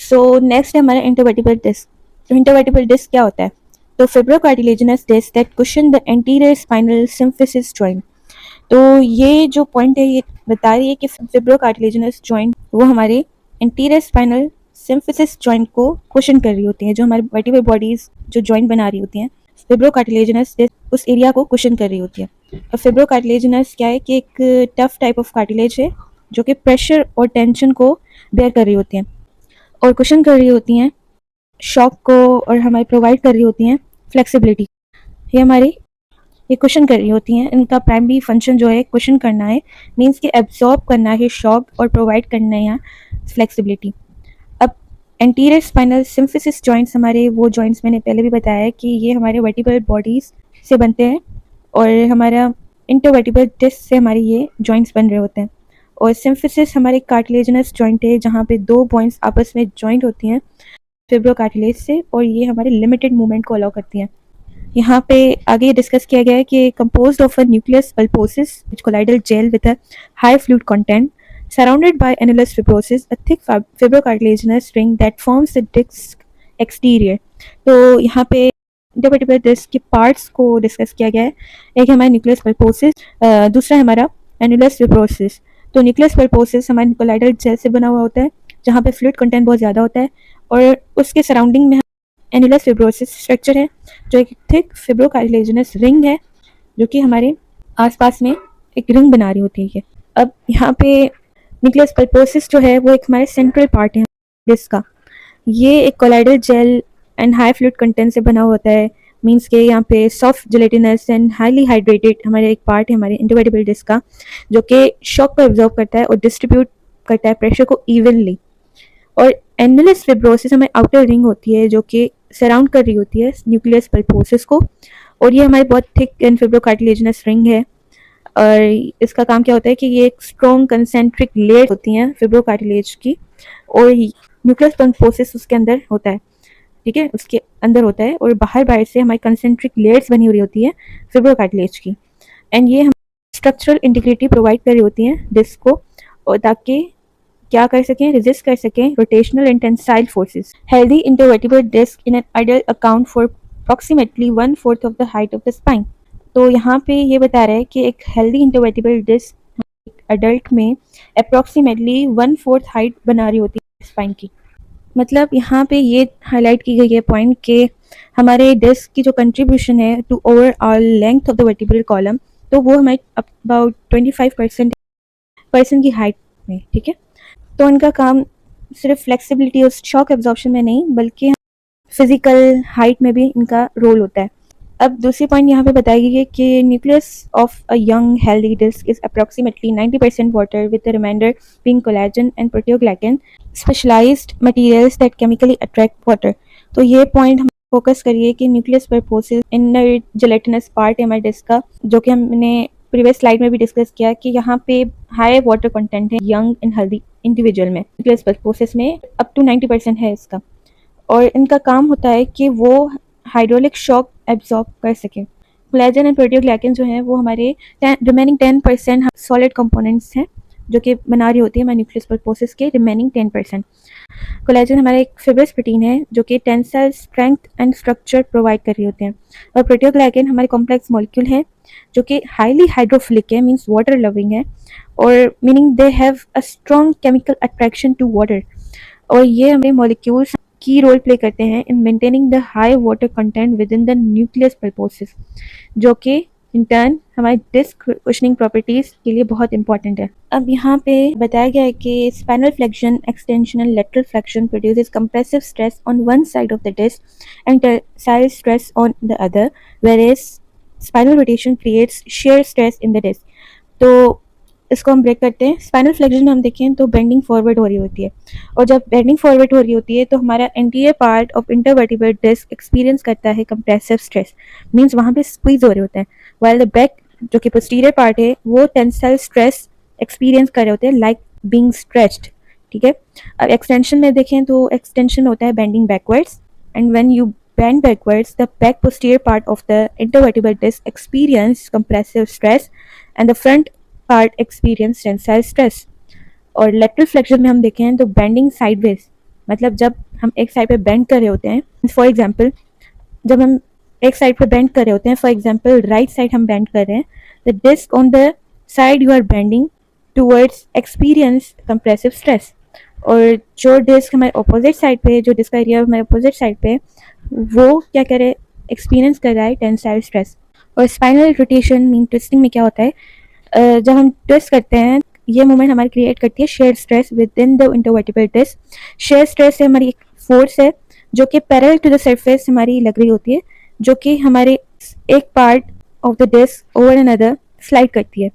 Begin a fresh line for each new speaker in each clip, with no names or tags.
सो next है हमारा intervertebral disc. तो इंटरवर्टिब्रल डिस्क क्या होता है? तो fibrocartilaginous disc that cushion the anterior spinal symphysis joint. तो ये जो पॉइंट है ये बता रही है कि फिब्रोकार्टिलेजिनस जॉइंट वो हमारे एंटीरियर स्पाइनल सिम्फिसिस जॉइंट को कुशन कर रही होती हैं, जो हमारे वर्टिब्रल बॉडीज जो जॉइंट बना रही होती हैं, फिब्रोकार्टिलेजिनस उस एरिया को कुशन कर रही होती है। और फिब्रोकार्टिलेजिनस क्या है कि एक टफ टाइप ऑफ कार्टिलेज है जो कि प्रेशर और टेंशन को बेयर कर रही होती हैं और कुशन कर रही होती हैं शॉक को, और हमारी प्रोवाइड कर रही होती हैं फ्लेक्सिबिलिटी। ये हमारी ये कुशन कर रही होती हैं। इनका प्राइमरी फंक्शन जो है कुशन करना है, मीन्स कि एब्जॉर्ब करना है शॉक और प्रोवाइड करना है यहाँ फ्लेक्सिबिलिटी। अब एंटीरियर स्पाइनल सिम्फिसिस जॉइंट्स हमारे वो जॉइंट्स मैंने पहले भी बताया है कि ये हमारे वर्टिब्रल बॉडीज से बनते हैं और हमारा इंटरवर्टिब्रल डिस्क से हमारे ये जॉइंट्स बन रहे होते हैं। और सिम्फिसिस हमारे कार्टिलेजिनस जॉइंट है जहाँ पे दो पॉइंट्स आपस में जॉइंट होती हैं फिब्रोकार्टिलेज से, और ये हमारे लिमिटेड मूवमेंट को अलाउ करती हैं। यहाँ पे आगे डिस्कस किया गया है कि composed of a nucleus pulposus which colloidal gel with a high fluid content surrounded by annulus fibrosis, a thick fibrocartilaginous ring that forms the disc exterior। तो यहाँ पे इंटरवर्टिब्रल डिस्क के पार्ट्स को डिस्कस किया गया है। एक हमारा न्यूक्लियस पल्पोसिस, दूसरा है हमारा एनुलस फिब्रोसिस। तो न्यूक्लियस पल्पोसिस हमारे कोलाइडल जेल से बना हुआ होता है जहाँ पे फ्लूइड कंटेंट बहुत ज़्यादा होता है, और उसके सराउंडिंग में एनुलस फिब्रोसिस स्ट्रक्चर है जो एक थिक फिब्रोकार्टिलेजिनस रिंग है जो कि हमारे आसपास में एक रिंग बना रही होती है। अब यहाँ पे न्यूक्लियस पल्पोसिस जो है वो एक हमारे सेंट्रल पार्ट है जिसका ये एक colloidal gel and high fluid content से बना होता है, मीन्स के यहाँ पे soft gelatinous and highly hydrated हमारे एक पार्ट है हमारे इंटरवर्टिब्रल डिस्क का, जो कि शॉक को एब्जॉर्ब करता है और डिस्ट्रीब्यूट करता है प्रेशर को इवनली। और एनुलस फिब्रोसिस हमारी आउटर रिंग होती है जो कि सराउंड कर रही होती है न्यूक्लियस पल्पोसिस को, और ये हमारी बहुत थिक एंड फिब्रोकार्टिलेजिनस रिंग है। और इसका काम क्या होता है कि ये एक स्ट्रॉन्ग कंसेंट्रिक लेयर होती हैं फिब्रोकार्टिलेज की, और न्यूक्लियस पल्पोसिस उसके अंदर होता है, ठीक है, उसके अंदर होता है, और बाहर से हमारी कंसेंट्रिक लेयर्स बनी हुई होती है फिब्रोकार्टिलेज की। एंड ये हम स्ट्रक्चरल इंटीग्रिटी प्रोवाइड कर रही होती हैं डिस्क को, और ताकि क्या कर सकें, रेजिस्ट कर सकें rotational and tensile forces. Healthy intervertebral disc in an adult account for approximately 1/4 of the height of the spine. तो यहाँ पे ये बता रहा है कि एक हेल्दी इंटरवर्टिब्रल डिस्क अडल्ट में अप्रॉक्सीमेटली 1/4 हाइट बना रही होती है स्पाइन की। मतलब यहाँ पे ये हाईलाइट की गई है पॉइंट कि हमारे डिस्क की जो कंट्रीब्यूशन है to overall length of the vertebral column, तो वो हमारे अबाउट 25% की हाइट में, ठीक है। तो इनका काम सिर्फ फ्लेक्सिबिलिटी और शॉक एब्जॉर्प्शन में नहीं बल्कि फिजिकल हाइट में भी इनका रोल होता है। अब दूसरी पॉइंट यहाँ पे बताई गई है कि nucleus of a young healthy disc is approximately 90% water with the remainder being collagen and proteoglycan specialised materials that chemically attract water. तो ये पॉइंट हम फोकस करिए कि nucleus pulposus inner gelatinous part है हमारे डिस्क का, जो कि हमने प्रीवियस स्लाइड में भी डिस्कस किया कि यहाँ पे हाई वाटर कंटेंट है यंग एंड हेल्दी इंडिविजुअल में, न्यूक्लियस पल्पोसिस में अप टू 90% है इसका, और इनका काम होता है कि वो हाइड्रोलिक शॉक एब्जॉर्ब कर सके। कोलेजन एंड प्रोटियोग्लाइकन जो है वो हमारे रिमेनिंग 10% सॉलिड कंपोनेंट्स हैं जो कि बना रही होती है हमारे न्यूक्लियस पल्पोसिस के रिमेनिंग 10%। कोलेजन हमारा एक फिब्रस प्रोटीन है जो कि tensile strength and structure provide कर रही होते हैं, और प्रोटियोग्लाइकन हमारे कॉम्प्लेक्स मॉलिक्यूल है जो कि हाईली हाइड्रोफिलिक है, मीन्स वाटर लविंग है, और meaning they have a strong chemical attraction to water. और ये हमारे मॉलिक्यूल्स की रोल प्ले करते हैं in maintaining the high water content within the nucleus pulposus, जो कि इन टर्न हमारे डिस्क कुशनिंग प्रॉपर्टीज के लिए बहुत इंपॉर्टेंट है। अब यहाँ पे बताया गया है कि spinal flexion, extension and lateral flexion produces compressive stress on one side of the disc and tensile stress on the other, whereas spinal rotation creates shear stress in the disc. तो इसको हम ब्रेक करते हैं। Spinal flexion में हम देखें तो bending forward हो रही होती है, और जब बेंडिंग फॉरवर्ड हो रही होती है तो हमारा anterior part of intervertebral disc experience करता है कंप्रेसिव स्ट्रेस, मींस वहाँ पे स्क्वीज हो रहे होते हैं, व्हाइल द बैक जो कि पोस्टीरियर पार्ट है वो टेंसाइल स्ट्रेस एक्सपीरियंस कर रहे होते हैं लाइक बीइंग स्ट्रेच्ड, ठीक है। अब एक्सटेंशन में देखें तो एक्सटेंशन में होता है bending backwards, and when you bend backwards, the back posterior part of the intervertebral disc experience compressive stress and the front part experience tensile stress। और lateral flexion में हम देखें तो bending sideways मतलब जब हम एक साइड पे बेंड कर रहे होते हैं, फॉर एग्जांपल जब हम एक साइड पे बेंड कर रहे होते हैं, फॉर एग्जांपल राइट साइड हम बेंड कर रहे हैं, the disc on the side you are bending towards experience compressive stress. और जो डिस्क हमारे अपोजिट साइड पे, जो डिस्क का एरिया हमारे अपोजिट साइड पे, वो क्या करे, एक्सपीरियंस कर रहा है टेंसाइल स्ट्रेस। और स्पाइनल रोटेशन मीन ट्विस्टिंग में क्या होता है, जब हम ट्विस्ट करते हैं, ये मूवमेंट हमारी क्रिएट करती है shear stress within the intervertebral disc. Shear stress से हमारी एक फोर्स है जो कि पैरेलल टू द सरफेस हमारी लग रही होती है, जो कि हमारे एक part of the disc over another slide करती है।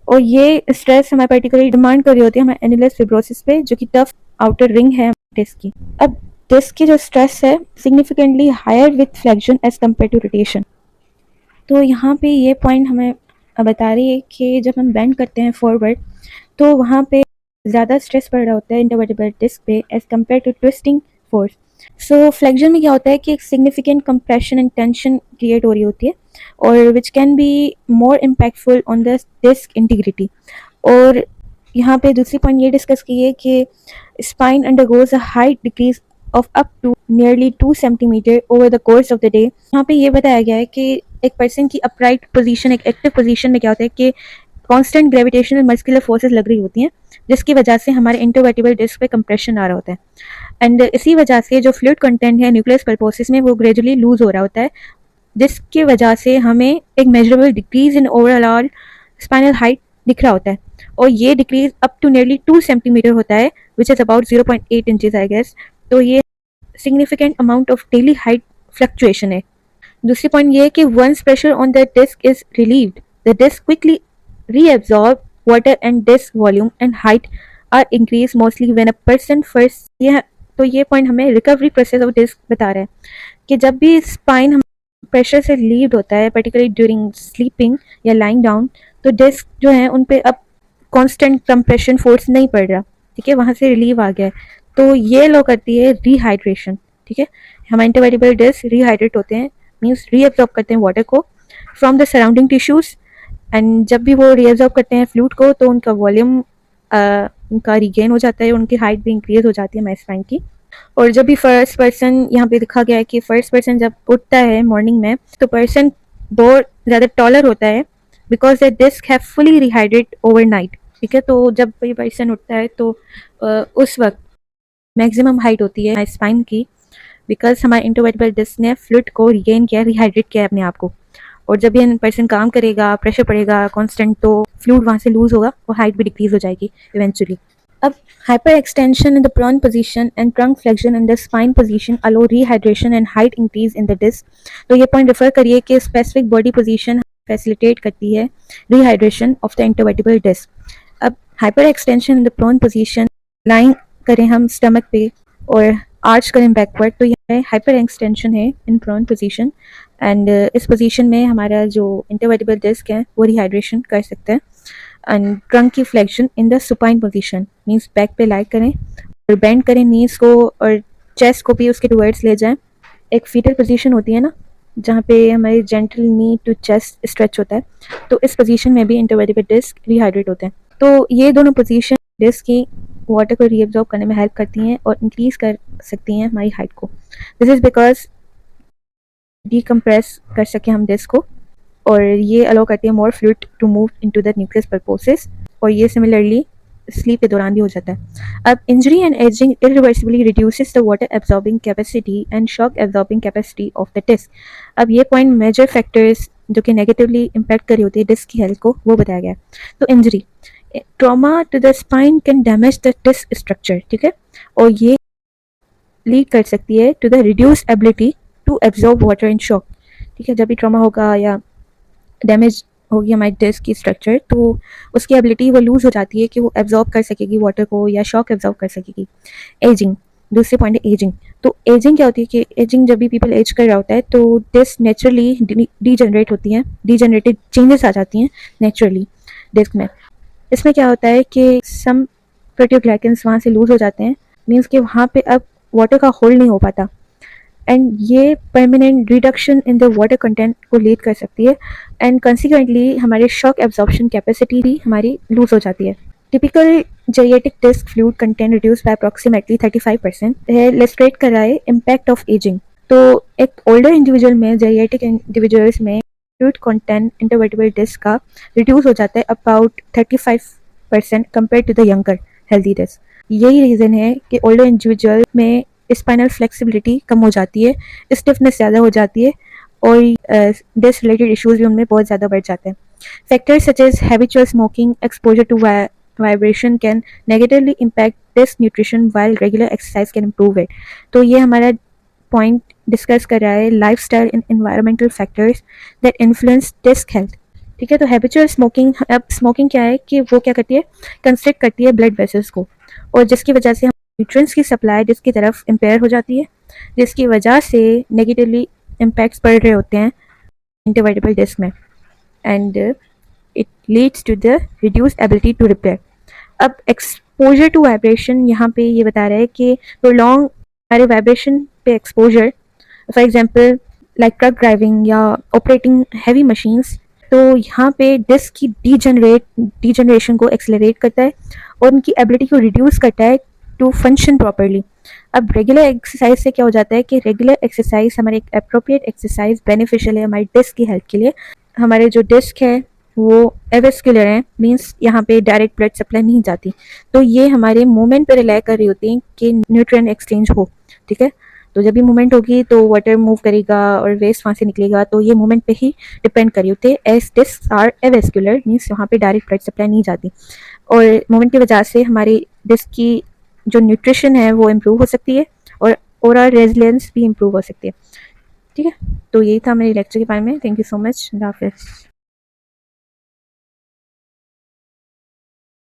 और ये स्ट्रेस हमारे पर्टिकुलरली डिमांड कर रही होती है हमारे एनुलस फिब्रोसिस पे, जो कि टफ आउटर रिंग है डिस्क की। अब डिस्क की जो स्ट्रेस है significantly higher with flexion as compared to rotation. तो यहाँ पे ये पॉइंट हमें बता रही है कि जब हम बेंड करते हैं फॉरवर्ड, तो वहाँ पे ज़्यादा स्ट्रेस पड़ रहा होता है इंटरवर्टिब्रल डिस्क पे as compared to twisting force. So flexion में क्या होता है कि एक significant compression and tension create हो रही होती है, और which can be more impactful on the disc integrity. और यहाँ पे दूसरी पॉइंट ये डिस्कस की है कि spine undergoes a height decrease of up to nearly 2 centimetre over the course of the day. यहाँ पे ये बताया गया है कि एक पर्सन की अपराइट पोजीशन, एक एक्टिव पोजीशन में क्या होता है कि कांस्टेंट ग्रेविटेशनल मस्कुलर फोर्सेस लग रही होती हैं, जिसकी वजह से हमारे इंटरवर्टिब्रल डिस्क पे कंप्रेशन आ रहा होता है। एंड इसी वजह से जो फ्लूइड कंटेंट है न्यूक्लियस पल्पोसिस में वो ग्रेजुअली लूज हो रहा होता है, जिसकी वजह से हमें एक measurable decrease in overall spinal height दिख रहा होता है। और ये decrease up to nearly 2 centimetre होता है, which is about 0.8 inches I guess. तो ये significant amount of daily height fluctuation है। दूसरी पॉइंट ये है कि once pressure on the disc is relieved, the disc quickly reabsorb water and disk volume and height are increased mostly when a person first। तो ये point हमें recovery process of disc बता रहा है कि जब भी स्पाइन प्रेशर से रिलीव्ड होता है, पर्टिकुलरली ड्यूरिंग स्लीपिंग या लाइंग डाउन, तो डिस्क जो है उन पे अब कांस्टेंट कंप्रेशन फोर्स नहीं पड़ रहा, ठीक है, वहाँ से रिलीव आ गया है। तो ये लो करती है रिहाइड्रेशन, ठीक है। हमारे इंटरवर्टिब्रल डिस्क रिहाइड्रेट होते हैं, मीन्स रीअब्जॉर्ब करते हैं वाटर को from the surrounding tissues. And जब भी वो रीअब्जॉर्ब करते हैं फ्लूइड को, तो उनका वॉल्यूम उनका रिगेन हो जाता है, उनकी हाइट भी इंक्रीज हो जाती है हमारे स्पाइन की। और जब भी फर्स्ट पर्सन, यहाँ पे दिखा गया है कि फर्स्ट पर्सन जब उठता है मॉर्निंग में, तो पर्सन बहुत ज़्यादा टॉलर होता है because the disc have fully rehydrate overnight, ठीक है। तो जब कोई पर्सन उठता है तो उस वक्त मैक्सिमम हाइट होती है स्पाइन की, बिकॉज हमारे इंटरवर्टिब्रल डिस्क ने फ्लूइड को रिगेन किया, रिहाइड्रेट किया अपने आप को। और जब ये पर्सन काम करेगा, प्रेशर पड़ेगा कांस्टेंट, तो फ्लूइड वहाँ से लूज होगा और हाइट भी डिक्रीज हो जाएगी इवेंचुअली। अब hyper extension in the prone position and trunk flexion in the spine position allow rehydration and height increase in the disc. तो ये पॉइंट रेफर करिए कि स्पेसिफिक बॉडी पोजीशन फैसिलिटेट करती है rehydration of the intervertebral disc. अब hyper extension in the prone position, lying करें हम stomach पे और आर्च करें बैकवर्ड, तो यह हाइपर एक्सटेंशन है इन प्रोन पोजीशन। एंड इस पोजीशन में हमारा जो इंटरवर्टिब्रल डिस्क है वो रिहाइड्रेशन कर सकता है। एंड ट्रंक की flexion in the supine position, means back पे लाई करें और बेंड करें नीज को और चेस्ट को भी उसके टुवर्ड्स ले जाएं। एक फीटल पोजीशन होती है ना, जहाँ पे हमारी gentle knee to chest stretch होता है, तो इस पोजीशन में भी इंटरवर्टिब्रल डिस्क रिहाइड्रेट होते हैं। तो ये दोनों पोजीशन डिस्क की वाटर को रीअब्जॉर्ब करने में हेल्प करती हैं और इंक्रीज कर सकती हैं हमारी हाइट को। दिस इज़ बिकॉज डीकम्प्रेस कर सके हम डिस्क को, और ये अलाउ करती है more fluid to move into the nucleus pulposus, और ये सिमिलरली स्लीप के दौरान भी हो जाता है। अब injury and aging irreversibly reduces the water absorbing capacity and shock absorbing capacity of the disc. अब ये पॉइंट मेजर फैक्टर्स जो कि नेगेटिवली इम्पैक्ट कर रही होती है डिस्क की हेल्थ को, वो बताया गया। तो injury, trauma to the spine can damage the disc structure, ठीक है, और ये लीड कर सकती है to the reduce ability to absorb water and shock, ठीक है। जब भी ट्रॉमा होगा या डैमेज होगी हमारी डिस्क की स्ट्रक्चर, तो उसकी एबिलिटी वो लूज हो जाती है कि वो एब्जॉर्ब कर सकेगी वाटर को या शॉक एब्जॉर्ब कर सकेगी। एजिंग, दूसरे पॉइंट है एजिंग। तो एजिंग क्या होती है कि एजिंग जब भी पीपल एज कर रहा होता है तो डिस्क नेचुरली डीजनरेट होती हैं, डीजनरेटेड चेंजेस आ जाती हैं नेचुरली डिस्क में। इसमें क्या होता है कि सम प्रोटियोग्लाइकेंस वहाँ से लूज हो जाते हैं, मीन्स कि वहाँ पे अब वाटर का होल्ड नहीं हो पाता, एंड ये permanent reduction in the water content को लीड कर सकती है, एंड कंसिक्वेंटली हमारे शॉक एब्जॉर्प्शन कैपेसिटी भी हमारी लूज हो जाती है। Typical geriatric disc fluid content reduce by approximately 35%. है इलस्ट्रेट कर रहा है इम्पैक्ट ऑफ एजिंग. तो एक ओल्डर इंडिविजुअल में, जेरिएटिक इंडिविजुअल्स में फ्लूइड कंटेंट इंटरवर्टिबल डिस्क का रिड्यूस हो जाता है about 35% compare to the younger healthy disc. यही रीज़न है कि ओल्डर इंडिविजुअल में स्पाइनल फ्लेक्सिबिलिटी कम हो जाती है, स्टिफनेस ज़्यादा हो जाती है और डिस्क रिलेटेड इश्यूज भी उनमें बहुत ज़्यादा बढ़ जाते हैं. Factors such as habitual smoking, exposure to vibration can negatively impact disc nutrition while regular exercise can improve it. तो ये हमारा पॉइंट डिस्कस कर रहा है lifestyle and environmental factors that influence disc health. ठीक है, तो हैबिचुअल स्मोकिंग, अब स्मोकिंग क्या है कि वो क्या करती है, कंस्ट्रिक्ट करती है ब्लड वेसल्स को, और जिसकी वजह से हम न्यूट्रिएंट्स की सप्लाई डिस्क की तरफ इम्पेयर हो जाती है, जिसकी वजह से नेगेटिवली इम्पैक्ट्स पड़ रहे होते हैं इंटरवर्टिबल डिस्क में, and it leads to the reduced ability to repair. अब एक्सपोजर टू वाइब्रेशन, यहाँ पे ये बता रहा है कि प्रोलॉन्ग हमारे वाइब्रेशन पे exposure, for example like truck driving या ऑपरेटिंग हैवी मशीन्स, तो यहाँ पे डिस्क की डीजनरेशन को एक्सेलरेट करता है और उनकी एबिलिटी को रिड्यूस करता है टू फंक्शन प्रॉपरली. अब रेगुलर एक्सरसाइज से क्या हो जाता है कि रेगुलर एक्सरसाइज हमारे एक अप्रोप्रिएट एक्सरसाइज बेनिफिशियल है हमारी डिस्क की हेल्थ के लिए. हमारे जो डिस्क है वो एवेस्कुलर है, मीन्स यहाँ पे डायरेक्ट ब्लड सप्लाई नहीं जाती, तो ये हमारे मूवमेंट पे रिलाई कर रही होती हैं कि न्यूट्रिएंट एक्सचेंज हो. ठीक है, तो जब भी मूवमेंट होगी तो वाटर मूव करेगा और वेस्ट वहाँ से निकलेगा, तो ये मूवमेंट पे ही डिपेंड कर रही होती है. As disc are avascular, means वहाँ पे डायरेक्ट ब्लड सप्लाई नहीं जाती, और मूवमेंट की वजह से हमारी डिस्क की जो न्यूट्रिशन है वो इम्प्रूव हो सकती है और ओवरऑल रेजिलियंस भी इम्प्रूव हो सकती है. ठीक है, तो यही था मेरे लेक्चर के बारे में. Thank you so much. अल्लाह हाफिज़.